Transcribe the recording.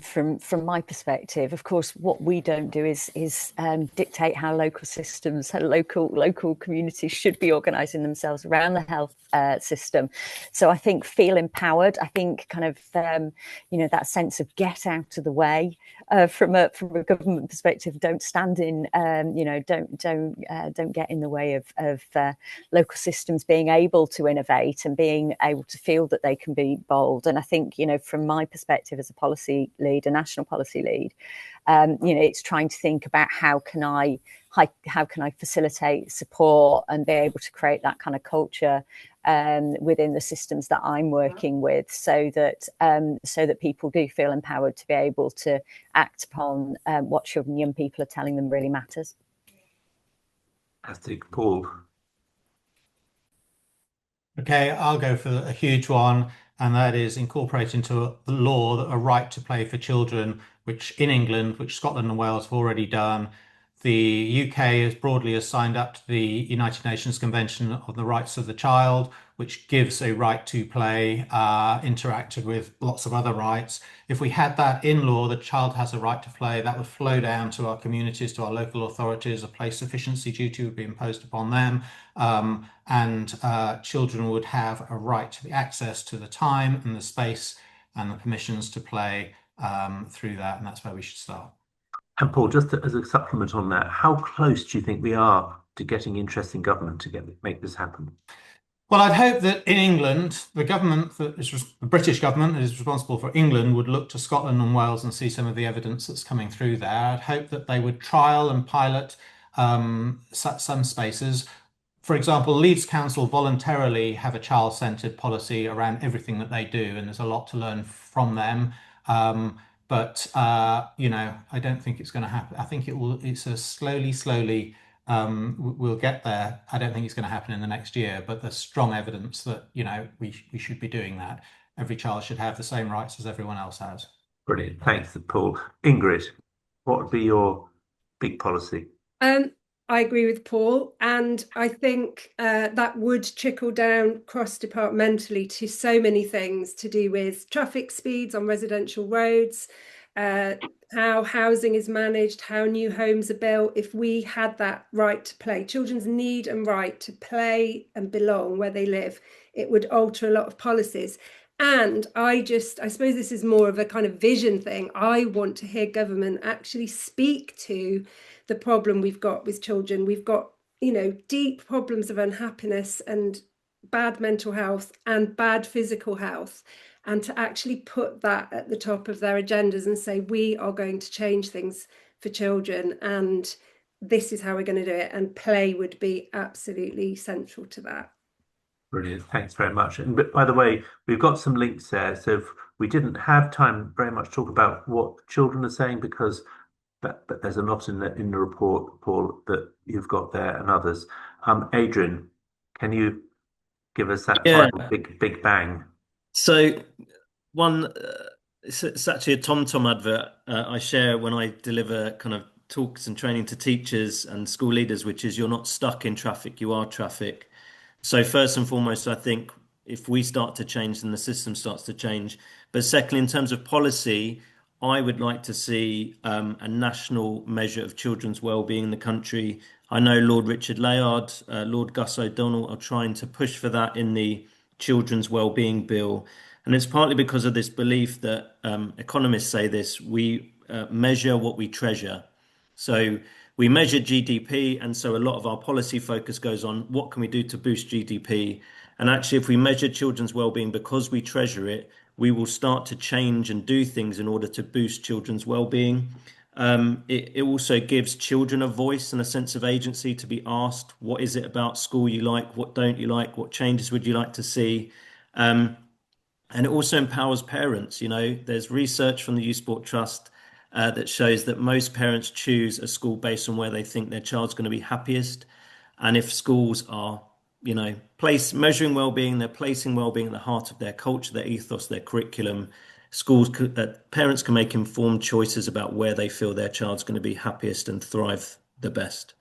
from my perspective. Of course, what we don't do is dictate how local systems, how local communities should be organising themselves around the health system. So I think feel empowered. I think kind of that sense of get out of the way from a government perspective. Don't stand in. Don't get in the way of local systems being able to innovate and being able to feel that they can be bold. And I think from my perspective as a policy lead, a national policy lead, it's trying to think about how can I facilitate support and be able to create that kind of culture within the systems that I'm working with, so that people do feel empowered to be able to act upon what children and young people are telling them really matters. Fantastic. Paul. Okay, I'll go for a huge one, and that is incorporate into the law a right to play for children, which in England, which Scotland and Wales have already done. The UK has broadly signed up to the United Nations Convention on the Rights of the Child, which gives a right to play, interacted with lots of other rights. If we had that in law, the child has a right to play, that would flow down to our communities, to our local authorities. A play sufficiency duty would be imposed upon them, and children would have a right to the access to the time and the space and the permissions to play through that, and that's where we should start. And Paul, just as a supplement on that, how close do you think we are to getting interest in government to make this happen? Well, I'd hope that in England, the British government that is responsible for England would look to Scotland and Wales and see some of the evidence that's coming through there. I'd hope that they would trial and pilot some spaces. For example, Leeds Council voluntarily have a child-centred policy around everything that they do, and there's a lot to learn from them. But I don't think it's going to happen. I think it's a slowly, we'll get there. I don't think it's going to happen in the next year, but there's strong evidence that, we should be doing that. Every child should have the same rights as everyone else has. Brilliant. Thanks, Paul. Ingrid, what would be your big policy? I agree with Paul, and I think that would trickle down cross-departmentally to so many things to do with traffic speeds on residential roads, how housing is managed, how new homes are built. If we had that right to play, children's need and right to play and belong where they live, it would alter a lot of policies. And I suppose this is more of a kind of vision thing. I want to hear government actually speak to the problem we've got with children. We've got, deep problems of unhappiness and bad mental health and bad physical health, and to actually put that at the top of their agendas and say, we are going to change things for children, and this is how we're going to do it. And play would be absolutely central to that. Brilliant. Thanks very much. And by the way, we've got some links there. So if we didn't have time very much to talk about what children are saying, because but there's a lot in the report, Paul, that you've got there and others. Adrian, can you give us that final big bang? So one, it's actually a TomTom advert I share when I deliver kind of talks and training to teachers and school leaders, which is you're not stuck in traffic, you are traffic. So first and foremost, I think if we start to change, then the system starts to change. But secondly, in terms of policy, I would like to see a national measure of children's well-being in the country. I know Lord Richard Layard, Lord Gus O'Donnell are trying to push for that in the Children's Wellbeing Bill. And it's partly because of this belief that economists say this, we measure what we treasure. So we measure GDP, and so a lot of our policy focus goes on what can we do to boost GDP. And actually, if we measure children's well-being because we treasure it, we will start to change and do things in order to boost children's well-being. It also gives children a voice and a sense of agency to be asked, what is it about school you like? What don't you like? What changes would you like to see? And it also empowers parents. There's research from the Youth Sport Trust that shows that most parents choose a school based on where they think their child's going to be happiest. And if schools are measuring well-being, they're placing well-being at the heart of their culture, their ethos, their curriculum. Parents can make informed choices about where they feel their child's going to be happiest and thrive the best.